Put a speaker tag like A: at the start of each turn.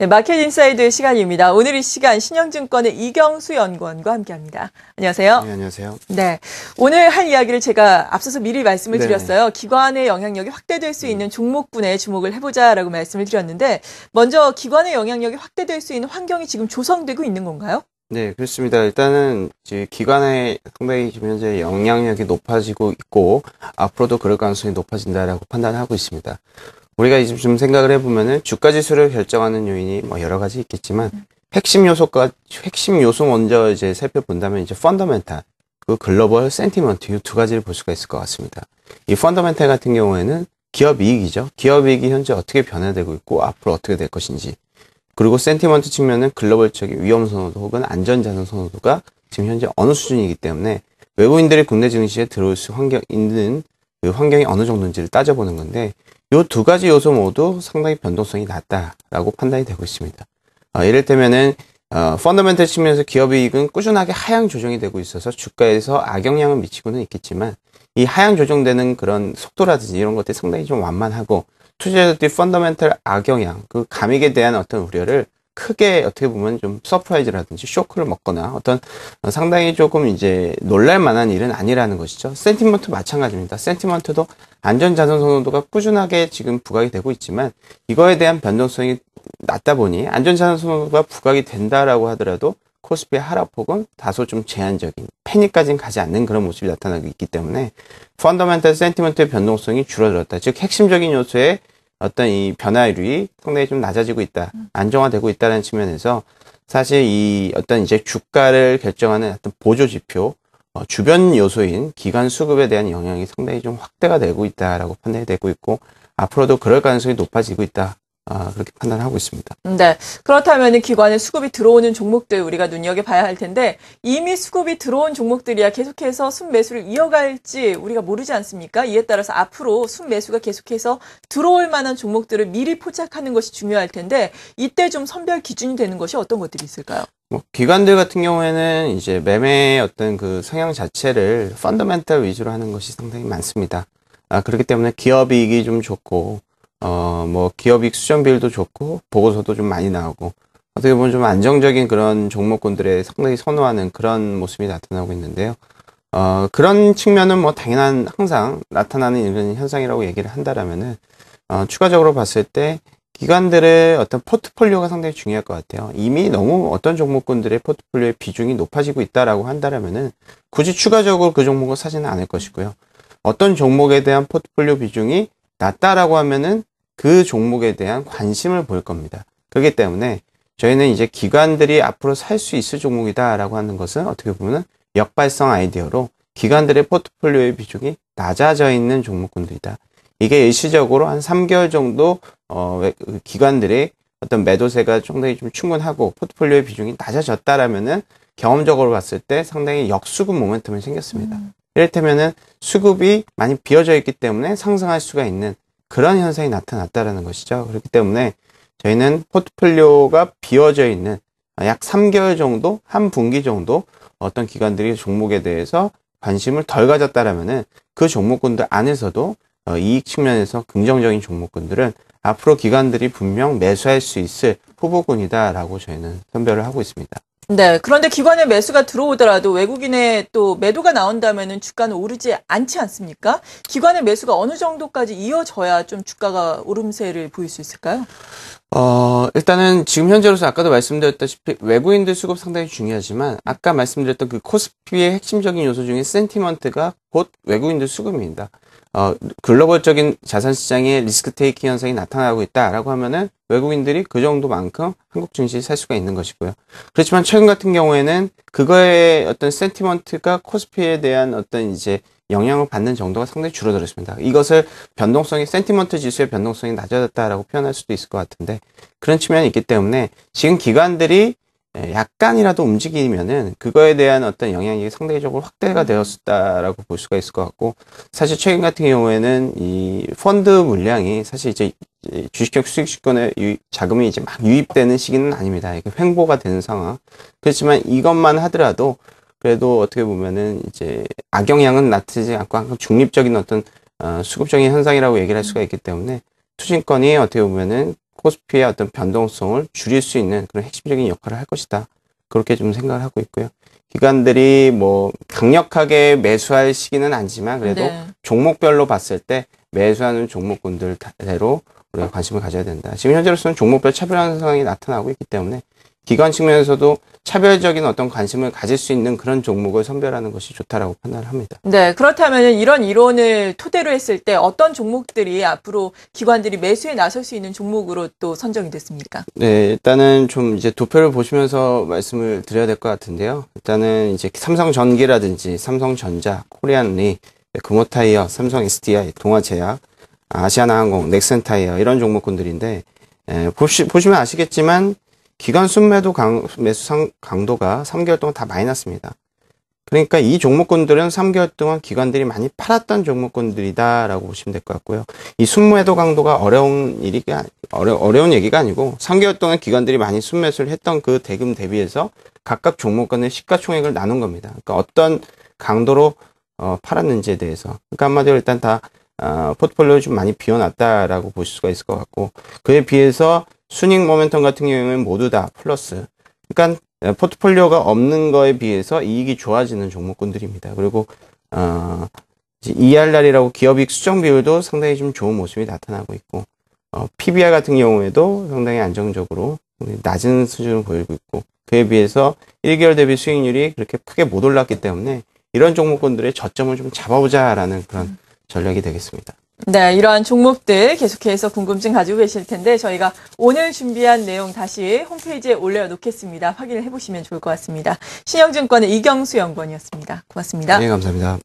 A: 네, 마켓 인사이드 시간입니다. 오늘 이 시간 신영증권의 이경수 연구원과 함께합니다. 안녕하세요.
B: 네, 안녕하세요.
A: 네, 오늘 할 이야기를 제가 앞서서 미리 말씀을
B: 네네.
A: 드렸어요. 기관의 영향력이 확대될 수 있는 종목군에 주목을 해보자라고 말씀을 드렸는데, 먼저 기관의 영향력이 확대될 수 있는 환경이 지금 조성되고 있는 건가요?
B: 네, 그렇습니다. 일단은 이제 기관의 상당히 지금 현재 영향력이 높아지고 있고 앞으로도 그럴 가능성이 높아진다라고 판단하고 있습니다. 우리가 이제 좀 생각을 해보면은 주가 지수를 결정하는 요인이 뭐 여러 가지 있겠지만 핵심 요소 먼저 이제 살펴본다면 이제 펀더멘탈, 그 글로벌 센티먼트 이 두 가지를 볼 수가 있을 것 같습니다. 이 펀더멘탈 같은 경우에는 기업 이익이죠. 기업 이익이 현재 어떻게 변화되고 있고 앞으로 어떻게 될 것인지. 그리고 센티먼트 측면은 글로벌적인 위험 선호도 혹은 안전자산 선호도가 지금 현재 어느 수준이기 때문에 외국인들이 국내 증시에 들어올 수 있는 그 환경이 어느 정도인지를 따져보는 건데 이 두 가지 요소 모두 상당히 변동성이 낮다라고 판단이 되고 있습니다. 이를테면은 펀더멘털 측면에서 기업 이익은 꾸준하게 하향 조정이 되고 있어서 주가에서 악영향을 미치고는 있겠지만 이 하향 조정되는 그런 속도라든지 이런 것들이 상당히 좀 완만하고 투자자들이 펀더멘털 악영향, 그 감익에 대한 어떤 우려를 크게 어떻게 보면 좀 서프라이즈라든지 쇼크를 먹거나 어떤 상당히 조금 이제 놀랄 만한 일은 아니라는 것이죠. 센티먼트 마찬가지입니다. 센티먼트도 안전자산 선호도가 꾸준하게 지금 부각이 되고 있지만 이거에 대한 변동성이 낮다 보니 안전자산 선호도가 부각이 된다라고 하더라도 코스피의 하락폭은 다소 좀 제한적인, 패닉까지는 가지 않는 그런 모습이 나타나고 있기 때문에 펀더멘털 센티먼트의 변동성이 줄어들었다. 즉 핵심적인 요소의 어떤 이 변화율이 상당히 좀 낮아지고 있다, 안정화되고 있다는 측면에서 사실 이 어떤 이제 주가를 결정하는 어떤 보조 지표, 주변 요소인 기관 수급에 대한 영향이 상당히 좀 확대가 되고 있다라고 판단이 되고 있고 앞으로도 그럴 가능성이 높아지고 있다. 그렇게 판단하고 있습니다.
A: 네. 그렇다면 기관에 수급이 들어오는 종목들 우리가 눈여겨봐야 할 텐데 이미 수급이 들어온 종목들이야 계속해서 순매수를 이어갈지 우리가 모르지 않습니까? 이에 따라서 앞으로 순매수가 계속해서 들어올 만한 종목들을 미리 포착하는 것이 중요할 텐데 이때 좀 선별 기준이 되는 것이 어떤 것들이 있을까요?
B: 기관들 같은 경우에는 이제 매매의 어떤 그 성향 자체를 펀더멘털 위주로 하는 것이 상당히 많습니다. 그렇기 때문에 기업 이익이 좀 좋고 기업이익 수정 비율도 좋고, 보고서도 좀 많이 나오고, 어떻게 보면 좀 안정적인 그런 종목군들에 상당히 선호하는 그런 모습이 나타나고 있는데요. 그런 측면은 뭐 당연한 항상 나타나는 이런 현상이라고 얘기를 한다라면은, 추가적으로 봤을 때, 기관들의 어떤 포트폴리오가 상당히 중요할 것 같아요. 이미 너무 어떤 종목군들의 포트폴리오의 비중이 높아지고 있다라고 한다라면은, 굳이 추가적으로 그 종목을 사지는 않을 것이고요. 어떤 종목에 대한 포트폴리오 비중이 낮다라고 하면은 그 종목에 대한 관심을 볼 겁니다. 그렇기 때문에 저희는 이제 기관들이 앞으로 살 수 있을 종목이다라고 하는 것은 어떻게 보면 역발성 아이디어로 기관들의 포트폴리오의 비중이 낮아져 있는 종목군들이다. 이게 일시적으로 한 3개월 정도 기관들의 어떤 매도세가 상당히 좀 충분하고 포트폴리오의 비중이 낮아졌다라면은 경험적으로 봤을 때 상당히 역수급 모멘텀이 생겼습니다. 이를테면은 수급이 많이 비어져 있기 때문에 상승할 수가 있는 그런 현상이 나타났다라는 것이죠. 그렇기 때문에 저희는 포트폴리오가 비어져 있는 약 3개월 정도, 한 분기 정도 어떤 기관들이 종목에 대해서 관심을 덜 가졌다라면은 그 종목군들 안에서도 이익 측면에서 긍정적인 종목군들은 앞으로 기관들이 분명 매수할 수 있을 후보군이다라고 저희는 선별을 하고 있습니다.
A: 네. 그런데 기관의 매수가 들어오더라도 외국인의 또 매도가 나온다면은 주가는 오르지 않지 않습니까? 기관의 매수가 어느 정도까지 이어져야 좀 주가가 오름세를 보일 수 있을까요?
B: 일단은 지금 현재로서 아까도 말씀드렸다시피 외국인들 수급 상당히 중요하지만 아까 말씀드렸던 그 코스피의 핵심적인 요소 중에 센티먼트가 곧 외국인들 수급입니다. 글로벌적인 자산 시장에 리스크 테이킹 현상이 나타나고 있다라고 하면은 외국인들이 그 정도만큼 한국 증시에 살 수가 있는 것이고요. 그렇지만 최근 같은 경우에는 그거의 어떤 센티먼트가 코스피에 대한 어떤 이제 영향을 받는 정도가 상당히 줄어들었습니다. 이것을 센티먼트 지수의 변동성이 낮아졌다라고 표현할 수도 있을 것 같은데 그런 측면이 있기 때문에 지금 기관들이 약간이라도 움직이면은 그거에 대한 어떤 영향이 상대적으로 확대가 되었다라고 볼 수가 있을 것 같고 사실 최근 같은 경우에는 이 펀드 물량이 사실 이제 주식형 수익주권에 자금이 이제 막 유입되는 시기는 아닙니다. 이게 횡보가 되는 상황. 그렇지만 이것만 하더라도 그래도 어떻게 보면은 이제 악영향은 나타나지 않고 항상 중립적인 어떤 수급적인 현상이라고 얘기를 할 수가 있기 때문에 투자증권이 어떻게 보면은 코스피의 어떤 변동성을 줄일 수 있는 그런 핵심적인 역할을 할 것이다. 그렇게 좀 생각을 하고 있고요. 기관들이 뭐 강력하게 매수할 시기는 아니지만 그래도
A: 네.
B: 종목별로 봤을 때 매수하는 종목군들대로 우리가 관심을 가져야 된다. 지금 현재로서는 종목별 차별 현상이 나타나고 있기 때문에 기관 측면에서도 차별적인 어떤 관심을 가질 수 있는 그런 종목을 선별하는 것이 좋다라고 판단을 합니다.
A: 네, 그렇다면 이런 이론을 토대로 했을 때 어떤 종목들이 앞으로 기관들이 매수에 나설 수 있는 종목으로 또 선정이 됐습니까?
B: 네, 일단은 좀 이제 도표를 보시면서 말씀을 드려야 될 것 같은데요. 일단은 이제 삼성전기라든지 삼성전자, 코리안리, 금호타이어, 삼성 SDI, 동아제약, 아시아나항공, 넥센타이어 이런 종목군들인데 보시면 아시겠지만 기관 순매도 매수 강도가 3개월 동안 다 마이너스입니다. 그러니까 이 종목군들은 3개월 동안 기관들이 많이 팔았던 종목군들이다라고 보시면 될 것 같고요. 이 순매도 강도가 어려운 얘기가 아니고 3개월 동안 기관들이 많이 순매수를 했던 그 대금 대비해서 각각 종목군의 시가총액을 나눈 겁니다. 그러니까 어떤 강도로 팔았는지에 대해서. 그러니까 한마디로 일단 다 포트폴리오를 좀 많이 비워놨다라고 보실 수가 있을 것 같고, 그에 비해서 순익 모멘텀 같은 경우에는 모두 다 플러스. 그러니까 포트폴리오가 없는 거에 비해서 이익이 좋아지는 종목군들입니다. 그리고 ERR이라고 기업이익 수정 비율도 상당히 좀 좋은 모습이 나타나고 있고, PBR 같은 경우에도 상당히 안정적으로 낮은 수준을 보이고 있고, 그에 비해서 1개월 대비 수익률이 그렇게 크게 못 올랐기 때문에 이런 종목군들의 저점을 좀 잡아보자라는 그런 전략이 되겠습니다.
A: 네, 이러한 종목들 계속해서 궁금증 가지고 계실 텐데 저희가 오늘 준비한 내용 다시 홈페이지에 올려놓겠습니다. 확인을 해보시면 좋을 것 같습니다. 신영증권의 이경수 연구원이었습니다. 고맙습니다.
B: 네, 감사합니다.